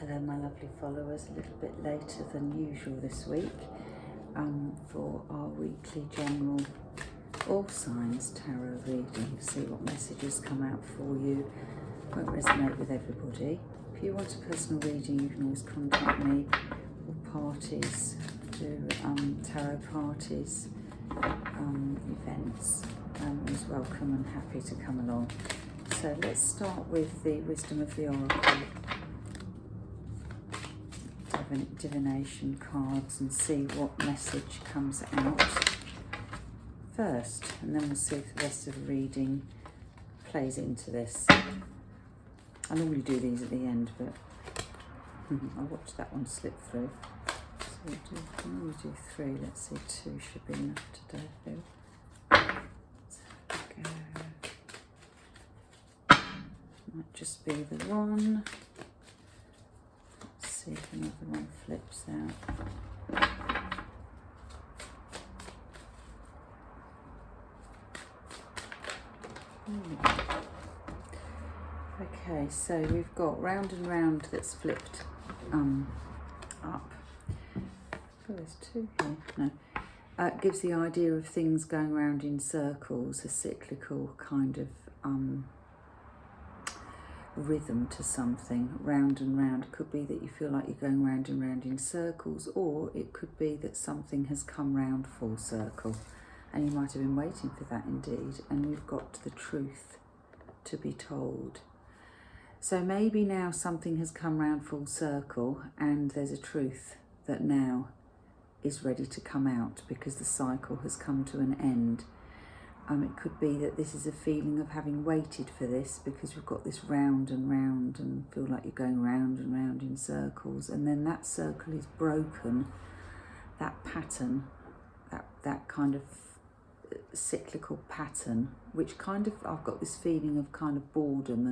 Hello my lovely followers, a little bit later than usual this week for our weekly general all signs tarot reading. See what messages come out for you. Won't resonate with everybody. If you want a personal reading, you can always contact me, or parties, do tarot parties, events. Always welcome and happy to come along. So let's start with the Wisdom of the Oracle divination cards and see what message comes out first, and then we'll see if the rest of the reading plays into this. I normally do these at the end, but I watched that one slip through. So we'll do 3. Let's see, 2 should be enough today, I feel. So there we go. Might just be the one. See if another one flips out. Okay, so we've got round and round that's flipped up. Oh, there's 2 here. No. It gives the idea of things going round in circles, a cyclical kind of rhythm to something. Round and round could be that you feel like you're going round and round in circles, or it could be that something has come round full circle and you might have been waiting for that indeed, and you've got the truth to be told. So maybe now something has come round full circle and there's a truth that now is ready to come out because the cycle has come to an end. It could be that this is a feeling of having waited for this because we've got this round and round and feel like you're going round and round in circles, and then that circle is broken, that pattern, that kind of cyclical pattern, which kind of, I've got this feeling of kind of boredom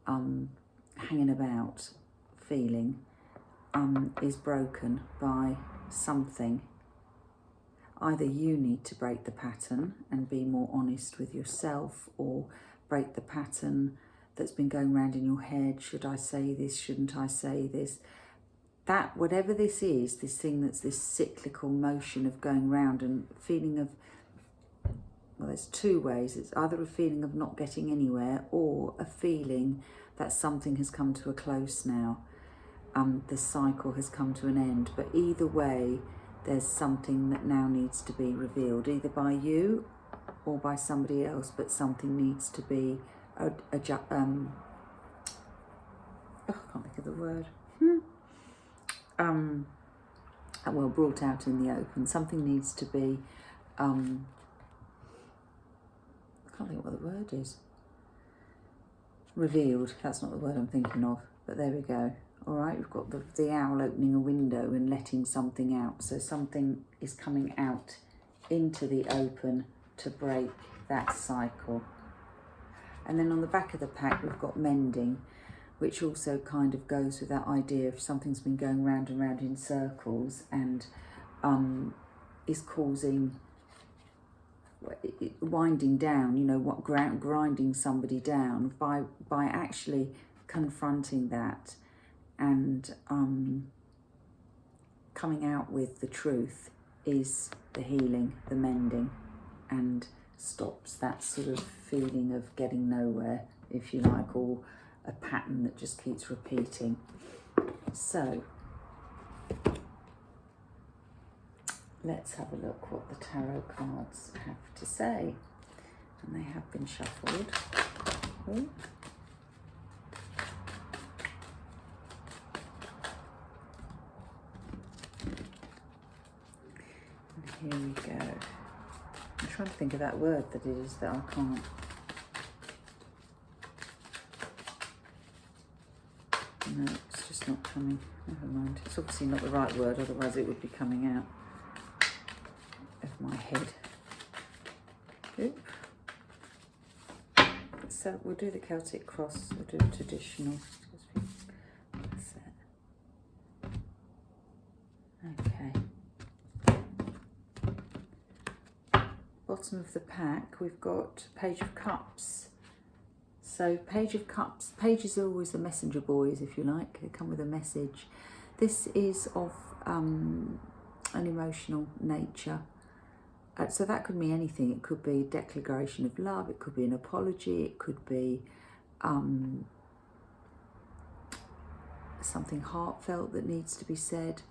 and hanging about feeling, is broken by something. Either you need to break the pattern and be more honest with yourself, or break the pattern that's been going around in your head. Should I say this? Shouldn't I say this? That, whatever this is, this thing that's this cyclical motion of going round and feeling of, well, there's 2 ways. It's either a feeling of not getting anywhere, or a feeling that something has come to a close now. The cycle has come to an end. But either way, there's something that now needs to be revealed, either by you or by somebody else, but something needs to be, I can't think of the word, well, brought out in the open. Something needs to be, I can't think what the word is, revealed. That's not the word I'm thinking of, but there we go. All right, we've got the owl opening a window and letting something out. So something is coming out into the open to break that cycle. And then on the back of the pack, we've got mending, which also kind of goes with that idea of something's been going round and round in circles and is causing winding down, you know, what grinding somebody down. By actually confronting that and coming out with the truth is the healing, the mending, and stops that sort of feeling of getting nowhere, if you like, or a pattern that just keeps repeating. So let's have a look what the tarot cards have to say. And they have been shuffled. Ooh. Here we go. I'm trying to think of that word that it is that I can't. No, it's just not coming. Never mind. It's obviously not the right word, otherwise it would be coming out of my head. Oop. So we'll do the Celtic cross, we'll do a traditional. That's it. Okay. Bottom of the pack, we've got Page of Cups. So Page of Cups, pages are always the messenger boys, if you like. They come with a message. This is of an emotional nature. So that could mean anything. It could be a declaration of love, it could be an apology, it could be something heartfelt that needs to be said.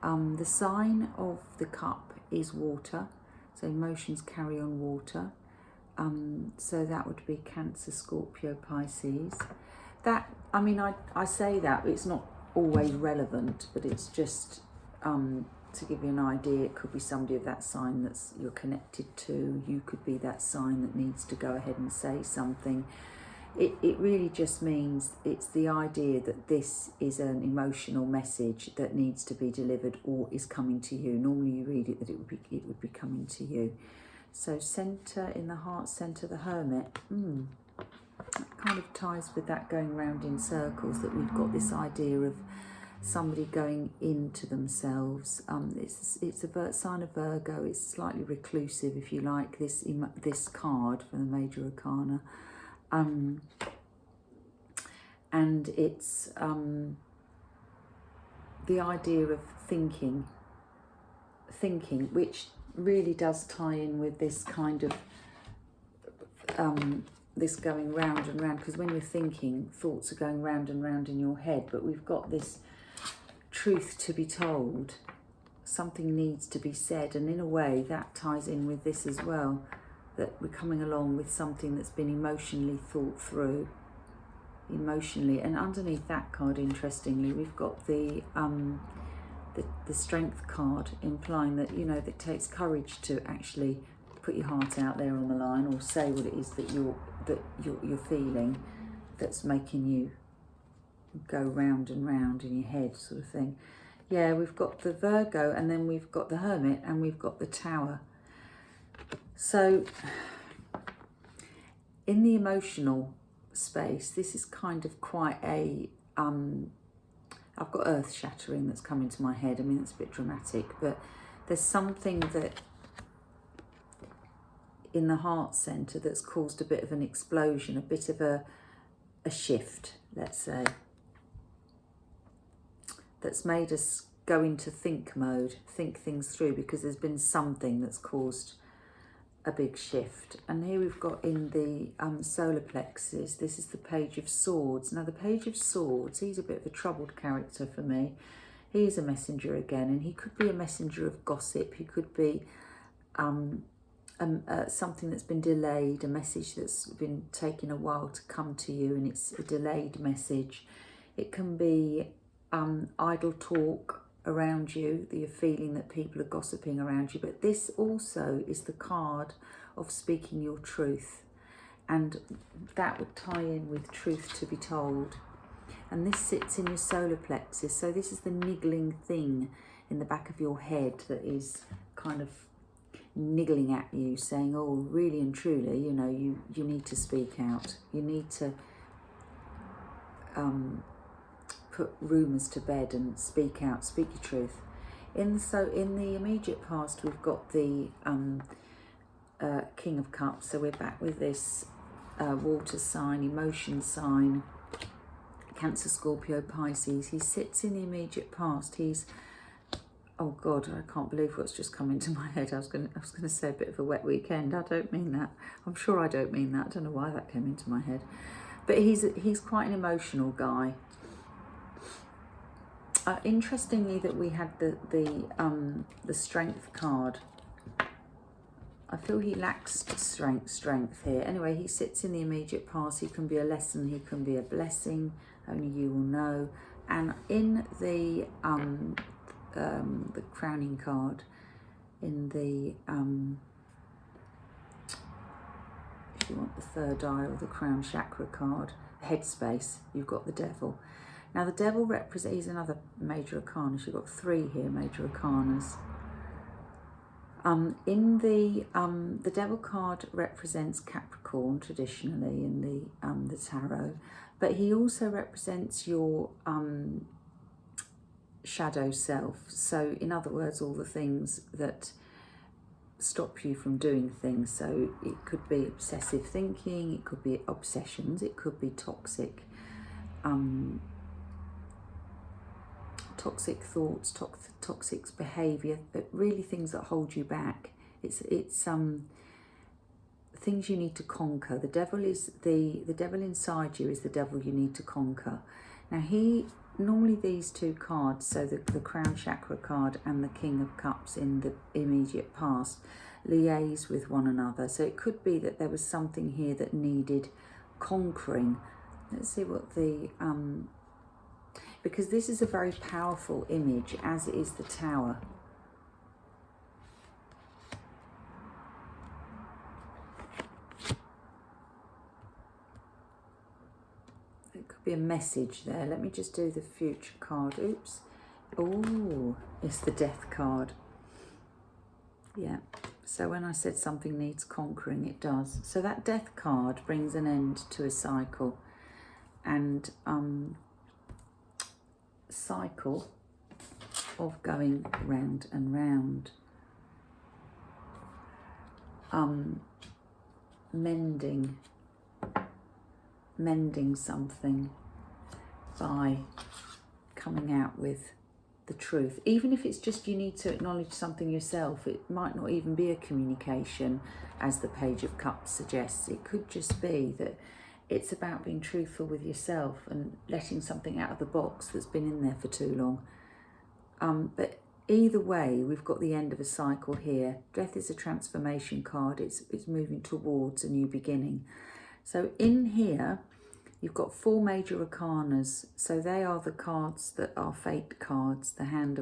The sign of the cup is water, so emotions carry on water. So that would be Cancer, Scorpio, Pisces. That, I mean, I say that, it's not always relevant, but it's just to give you an idea. It could be somebody of that sign that's you're connected to. You could be that sign that needs to go ahead and say something. It really just means it's the idea that this is an emotional message that needs to be delivered or is coming to you. Normally you read it that it would be coming to you. So centre, in the heart centre, the Hermit. That kind of ties with that going round in circles, that we've got this idea of somebody going into themselves. It's a sign of Virgo. It's slightly reclusive, if you like, this card from the Major Arcana. And it's the idea of thinking, which really does tie in with this kind of this going round and round, because when you're thinking, thoughts are going round and round in your head, but we've got this truth to be told, something needs to be said, and in a way that ties in with this as well, that we're coming along with something that's been emotionally thought through, and underneath that card, interestingly, we've got the Strength card, implying that, you know, that it takes courage to actually put your heart out there on the line, or say what it is that you're feeling that's making you go round and round in your head, sort of thing. Yeah, we've got the Virgo, and then we've got the Hermit, and we've got the Tower. So in the emotional space, this is kind of quite a I've got earth shattering that's come into my head. I mean, it's a bit dramatic, but there's something that in the heart centre that's caused a bit of an explosion, a bit of a shift, let's say, that's made us go into think mode, think things through, because there's been something that's caused a big shift. And here we've got in the solar plexus, this is the Page of Swords. Now the Page of Swords, he's a bit of a troubled character for me. He's a messenger again, and he could be a messenger of gossip. He could be something that's been delayed, a message that's been taking a while to come to you, and it's a delayed message. It can be idle talk around you, that you're feeling that people are gossiping around you, but this also is the card of speaking your truth, and that would tie in with truth to be told. And this sits in your solar plexus, so this is the niggling thing in the back of your head that is kind of niggling at you, saying, oh, really and truly, you know, you need to speak out, you need to put rumours to bed and speak out, speak your truth. In the immediate past, we've got the King of Cups, so we're back with this water sign, emotion sign, Cancer, Scorpio, Pisces. He sits in the immediate past. He's, oh God, I can't believe what's just come into my head. I was going to say a bit of a wet weekend. I don't mean that. I'm sure I don't mean that. I don't know why that came into my head. But he's quite an emotional guy. Interestingly, that we had the Strength card. I feel he lacks strength here. Anyway, he sits in the immediate past. He can be a lesson. He can be a blessing. Only you will know. And in the crowning card, in the if you want the third eye or the crown chakra card, headspace, you've got the Devil. Now the Devil represents, he's another major arcana. You've got three here, major arcanas. In the Devil card represents Capricorn traditionally in the tarot, but he also represents your shadow self. So in other words, all the things that stop you from doing things. So it could be obsessive thinking, it could be obsessions, it could be toxic thoughts, toxic behaviour, but really things that hold you back. It's things you need to conquer. The devil is the devil inside you is the devil you need to conquer. Now normally these two cards, so the Crown Chakra card and the King of Cups in the immediate past, liaise with one another. So it could be that there was something here that needed conquering. Let's see what the because this is a very powerful image, as is the Tower. Be a message there. Let me just do the future card. Oops. Oh, it's the Death card. Yeah. So when I said something needs conquering, it does. So that Death card brings an end to a cycle, and cycle of going round and round. Mending something by coming out with the truth. Even if it's just you need to acknowledge something yourself, it might not even be a communication, as the Page of Cups suggests. It could just be that it's about being truthful with yourself and letting something out of the box that's been in there for too long. But either way, we've got the end of a cycle here. Death is a transformation card. It's moving towards a new beginning. So in here, you've got 4 major arcanas. So they are the cards that are fate cards. The hand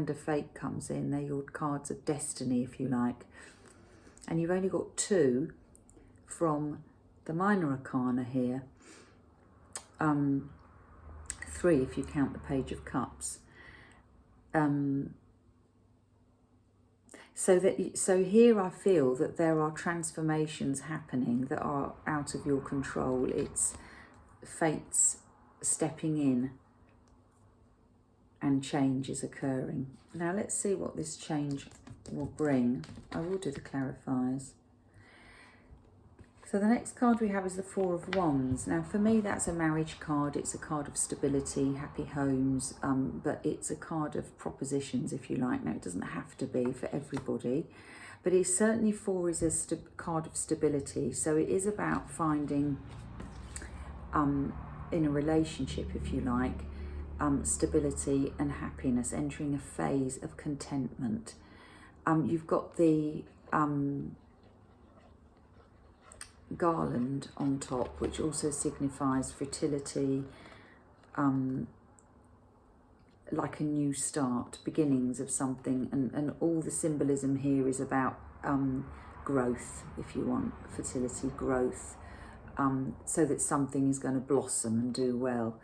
of fate comes in. They're your cards of destiny, if you like. And you've only got 2 from the minor arcana here. 3 if you count the Page of Cups. So here I feel that there are transformations happening that are out of your control. It's fate's stepping in and change is occurring. Now let's see what this change will bring. I will do the clarifiers. So the next card we have is the 4 of Wands. Now for me that's a marriage card. It's a card of stability, happy homes, but it's a card of propositions, if you like. Now it doesn't have to be for everybody, but it's certainly 4 is a card of stability. So it is about finding in a relationship, if you like, stability and happiness, entering a phase of contentment. You've got the garland on top, which also signifies fertility, like a new start, beginnings of something, and all the symbolism here is about growth, if you want, fertility, growth, so that something is going to blossom and do well.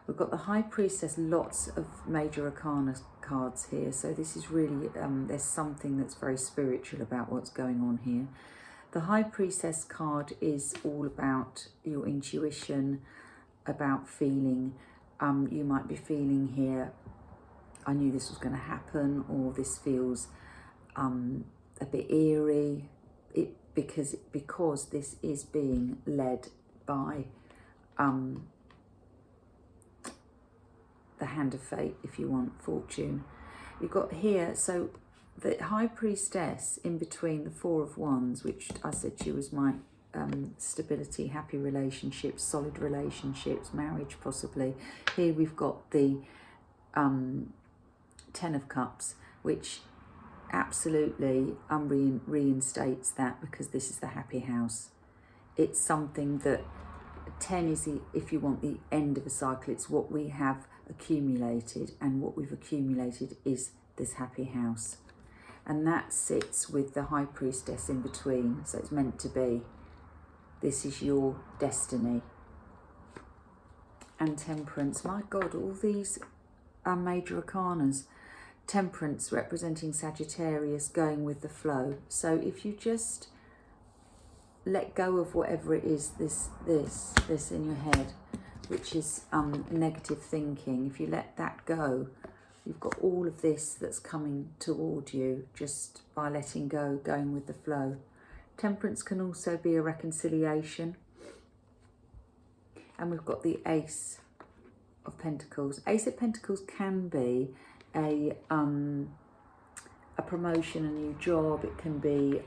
We've got the High Priestess, lots of major arcana cards here, so this is really, there's something that's very spiritual about what's going on here. The High Priestess card is all about your intuition, about feeling. You might be feeling here, I knew this was going to happen, or this feels a bit eerie, because this is being led by the hand of fate, if you want, fortune. You've got here, so the High Priestess in between the 4 of Wands, which I said to you was my stability, happy relationships, solid relationships, marriage possibly. Here we've got the 10 of Cups, which absolutely reinstates that, because this is the happy house. It's something that 10 is, if you want, the end of a cycle. It's what we have accumulated, and what we've accumulated is this happy house. And that sits with the High Priestess in between, so it's meant to be. This is your destiny. And Temperance, my God, all these major arcanas. Temperance representing Sagittarius, going with the flow. So if you just let go of whatever it is, this in your head, which is negative thinking, if you let that go, You've got all of this that's coming toward you just by letting go, going with the flow. Temperance can also be a reconciliation. And we've got the Ace of Pentacles. Ace of Pentacles can be a promotion, a new job. It can be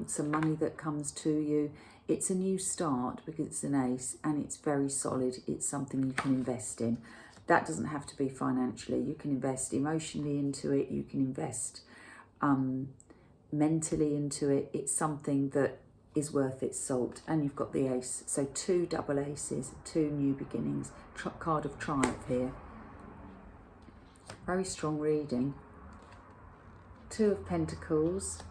some money that comes to you. It's a new start because it's an ace and it's very solid. It's something you can invest in. That doesn't have to be financially. You can invest emotionally into it. You can invest mentally into it. It's something that is worth its salt. And you've got the ace. So 2 double aces, 2 new beginnings. Card of triumph here. Very strong reading. 2 of Pentacles.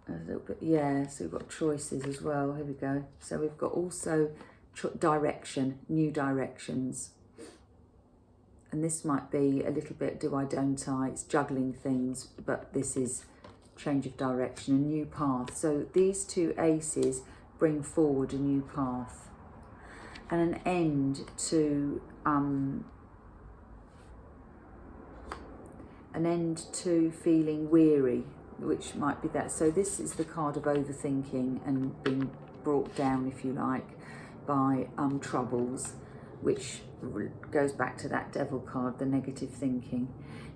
A little bit, yeah, so we've got choices as well. Here we go. So we've got also direction, new directions. And this might be a little bit do I, don't I. It's juggling things, but this is change of direction, a new path. So these 2 aces bring forward a new path and an end to feeling weary, which might be that. So this is the card of overthinking and being brought down, if you like, by troubles, which goes back to that devil card, the negative thinking.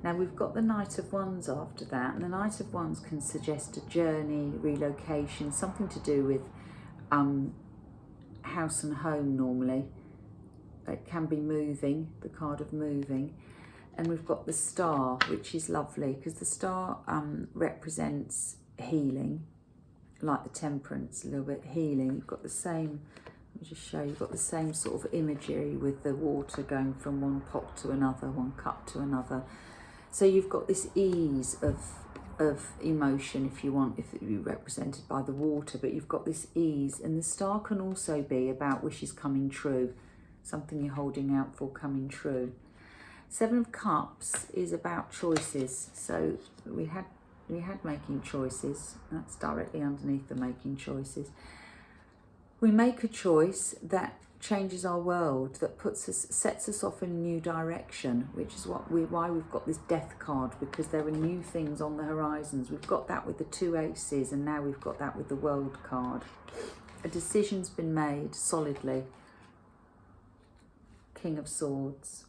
Now we've got the Knight of Wands after that, and the Knight of Wands can suggest a journey, relocation, something to do with house and home normally. It can be moving, the card of moving. And we've got the Star, which is lovely because the Star represents healing, like the Temperance, a little bit healing. You've got the same, let me just show you, you've got the same sort of imagery with the water going from one pot to another, one cup to another. So you've got this ease of emotion, if you want, if it be represented by the water, but you've got this ease. And the Star can also be about wishes coming true, something you're holding out for coming true. 7 of Cups is about choices. So we had making choices. That's directly underneath the making choices. We make a choice that changes our world, that sets us off in a new direction, which is why we've got this Death card, because there are new things on the horizons. We've got that with the 2 aces, and now we've got that with the World card. A decision's been made solidly. King of Swords.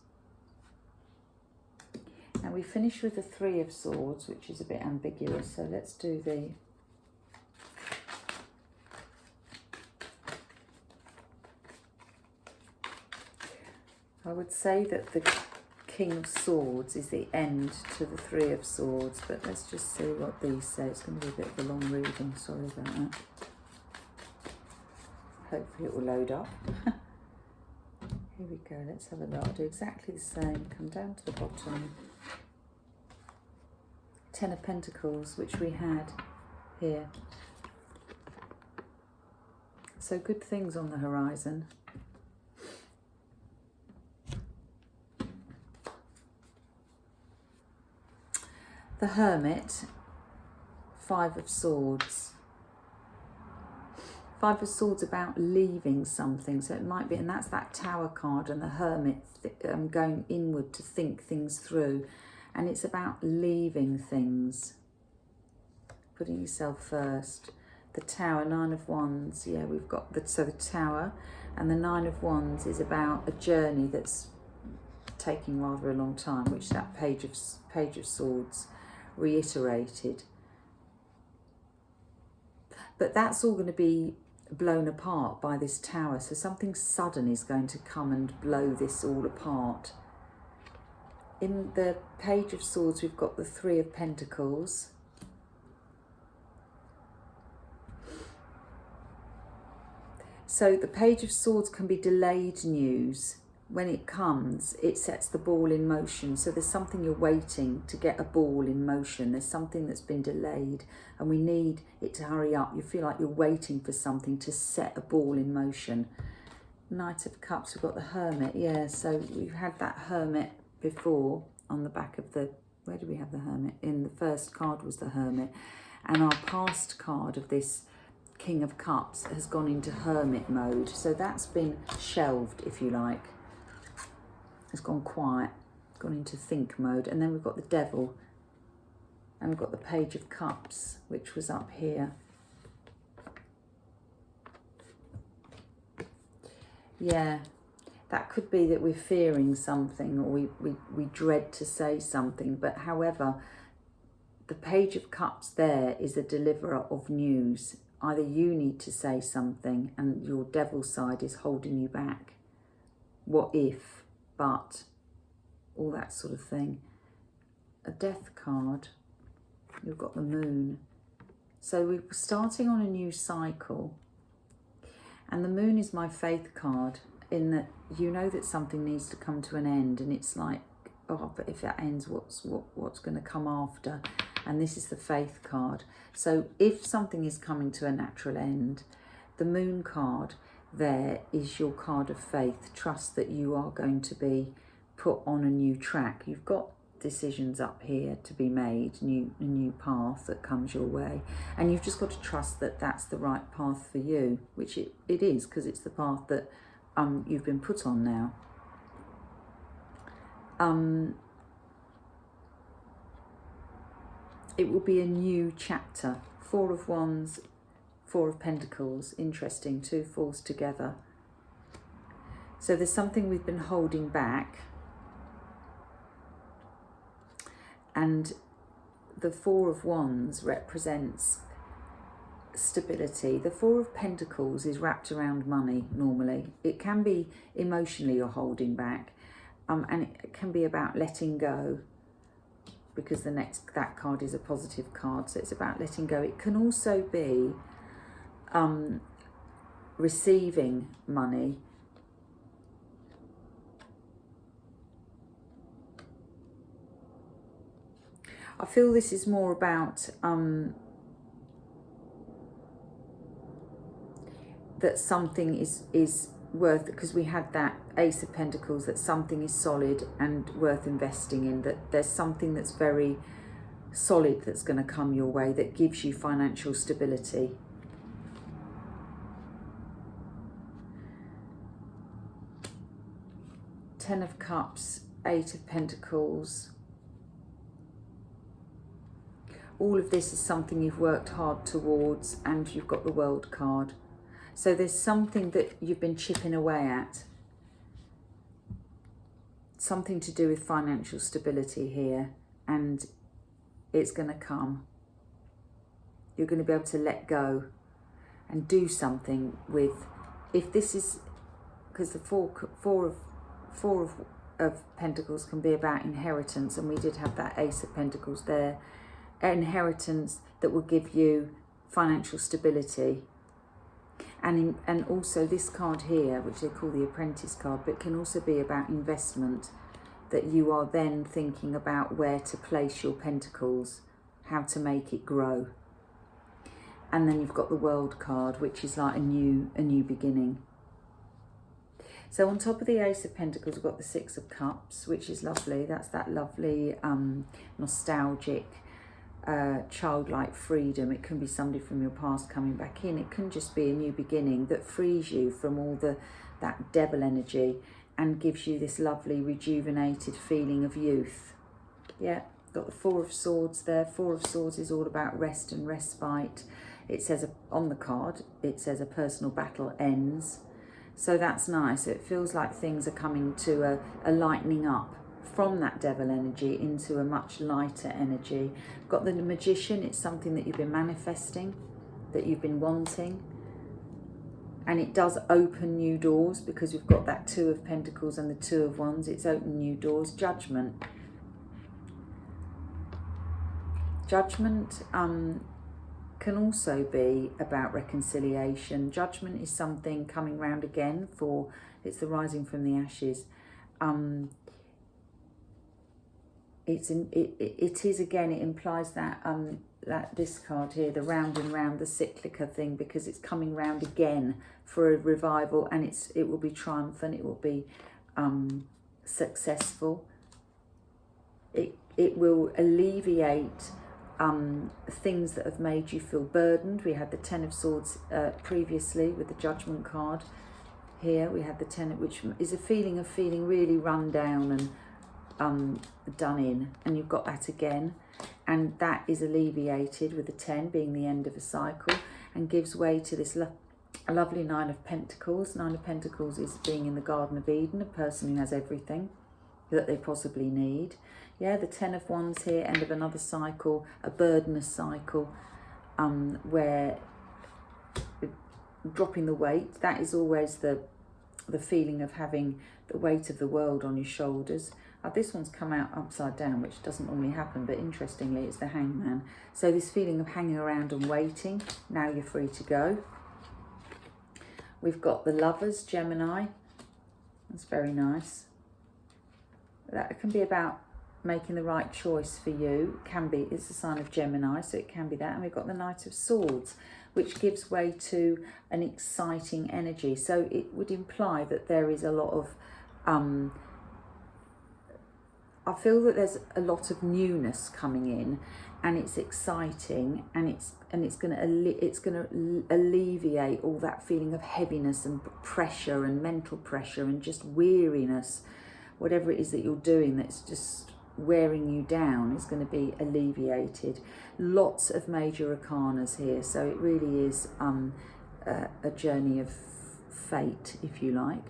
Now we finish with the 3 of Swords, which is a bit ambiguous. So let's do the... I would say that the King of Swords is the end to the 3 of Swords, but let's just see what these say. It's going to be a bit of a long reading. Sorry about that. Hopefully it will load up. Here we go. Let's have a look. I'll do exactly the same. Come down to the bottom. 10 of Pentacles, which we had here. So good things on the horizon. The Hermit, 5 of Swords. 5 of Swords about leaving something, so it might be, and that's that Tower card, and the Hermit going inward to think things through, and it's about leaving things, putting yourself first. The Tower, 9 of Wands, yeah, we've got the Tower, and the 9 of Wands is about a journey that's taking rather a long time, which that Page of Swords reiterated. But that's all going to be blown apart by this Tower, so something sudden is going to come and blow this all apart. In the Page of Swords we've got the 3 of Pentacles. So the Page of Swords can be delayed news. When it comes, it sets the ball in motion. So there's something you're waiting to get a ball in motion. There's something that's been delayed and we need it to hurry up. You feel like you're waiting for something to set a ball in motion. Knight of Cups, we've got the Hermit. Yeah, so we've had that Hermit before on the back of the... Where do we have the Hermit? In the first card was the Hermit. And our past card of this King of Cups has gone into Hermit mode. So that's been shelved, if you like. has gone quiet, gone into think mode. And then we've got the Devil, and we've got the Page of Cups, which was up here. Yeah, that could be that we're fearing something, or we dread to say something. But however, the Page of Cups there is a deliverer of news. Either you need to say something and your devil side is holding you back. What if, but, all that sort of thing. A Death card. You've got the Moon. So we're starting on a new cycle. And the Moon is my faith card, in that you know that something needs to come to an end, and it's like, oh, but if it ends, what's going to come after? And this is the Faith card. So if something is coming to a natural end, the Moon card there is your card of faith. Trust that you are going to be put on a new track. You've got decisions up here to be made, a new path that comes your way, and you've just got to trust that that's the right path for you, which it is, because it's the path that you've been put on now. It will be a new chapter. 4 of Wands, 4 of Pentacles. Interesting, 2 falls together. So there's something we've been holding back. And the 4 of Wands represents stability. The 4 of Pentacles is wrapped around money normally. It can be emotionally you're holding back. And it can be about letting go, because that card is a positive card, so it's about letting go. It can also be receiving money. I feel this is more about that something is worth, because we had that Ace of Pentacles, that something is solid and worth investing in, that there's something that's very solid that's going to come your way that gives you financial stability. Ten of Cups, 8 of Pentacles. All of this is something you've worked hard towards, and you've got the World card. So there's something that you've been chipping away at. Something to do with financial stability here, and it's going to come. You're going to be able to let go and do something with, if this is, because the four of Pentacles can be about inheritance, and we did have that Ace of Pentacles there. Inheritance that will give you financial stability. And also this card here, which they call the Apprentice card, but can also be about investment, that you are then thinking about where to place your pentacles, how to make it grow. And then you've got the World card, which is like a new beginning. So on top of the Ace of Pentacles, we've got the 6 of Cups, which is lovely. That's that lovely nostalgic childlike freedom. It can be somebody from your past coming back in. It can just be a new beginning that frees you from all that devil energy and gives you this lovely rejuvenated feeling of youth. Yeah, got the 4 of Swords there. 4 of Swords is all about rest and respite. It says on the card, it says a personal battle ends. So that's nice. It feels like things are coming to a lightening up from that devil energy into a much lighter energy. Got the Magician. It's something that you've been manifesting, that you've been wanting, and it does open new doors, because we've got that 2 of Pentacles and the 2 of Wands. It's opened new doors. Judgment. Judgment can also be about reconciliation. Judgment is something coming round again for, it's the rising from the ashes. It is again, it implies that that this card here, the round and round, the cyclical thing, because it's coming round again for a revival, and it will be triumphant, it will be successful. It will alleviate things that have made you feel burdened. We had the 10 of Swords previously with the Judgment card here we had the 10, which is a feeling of feeling really run down and done in, and you've got that again, and that is alleviated with the 10 being the end of a cycle, and gives way to this lovely 9 of Pentacles. 9 of Pentacles is being in the Garden of Eden, a person who has everything that they possibly need. Yeah, the 10 of Wands here, end of another cycle, a burdenous cycle, where dropping the weight, that is always the feeling of having the weight of the world on your shoulders. This one's come out upside down, which doesn't normally happen, but interestingly it's the Hangman. So this feeling of hanging around and waiting, now you're free to go. We've got the Lovers, Gemini. That's very nice. That can be about making the right choice for you. Can be, it's a sign of Gemini, so it can be that. And we've got the Knight of Swords, which gives way to an exciting energy. So it would imply that there is a lot of, I feel that there's a lot of newness coming in, and it's exciting, and it's going to alleviate all that feeling of heaviness and pressure and mental pressure and just weariness. Whatever it is that you're doing that's just wearing you down is going to be alleviated. Lots of major arcanas here, so it really is a journey of fate, if you like,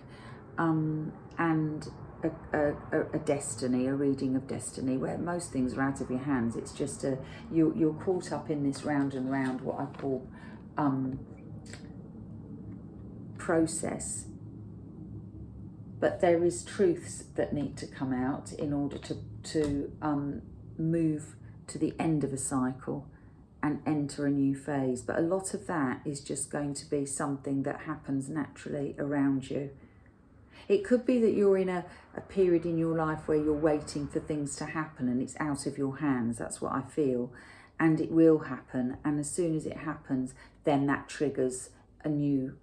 and a destiny, a reading of destiny, where most things are out of your hands. It's just you're caught up in this round and round, what I call process. But there is truths that need to come out in order to move to the end of a cycle and enter a new phase. But a lot of that is just going to be something that happens naturally around you. It could be that you're in a period in your life where you're waiting for things to happen and it's out of your hands. That's what I feel. And it will happen. And as soon as it happens, then that triggers a new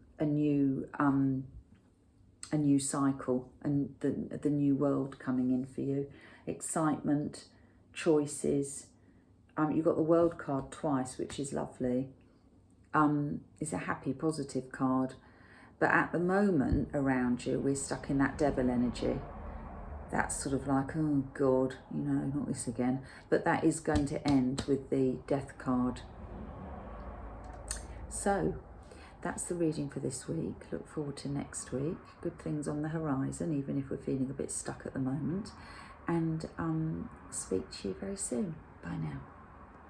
cycle and the new world coming in for you. Excitement, choices. You've got the World card twice, which is lovely. It's a happy, positive card. But at the moment around you, we're stuck in that Devil energy. That's sort of like, oh God, you know, not this again. But that is going to end with the Death card. So that's the reading for this week. Look forward to next week. Good things on the horizon, even if we're feeling a bit stuck at the moment. And speak to you very soon. Bye now.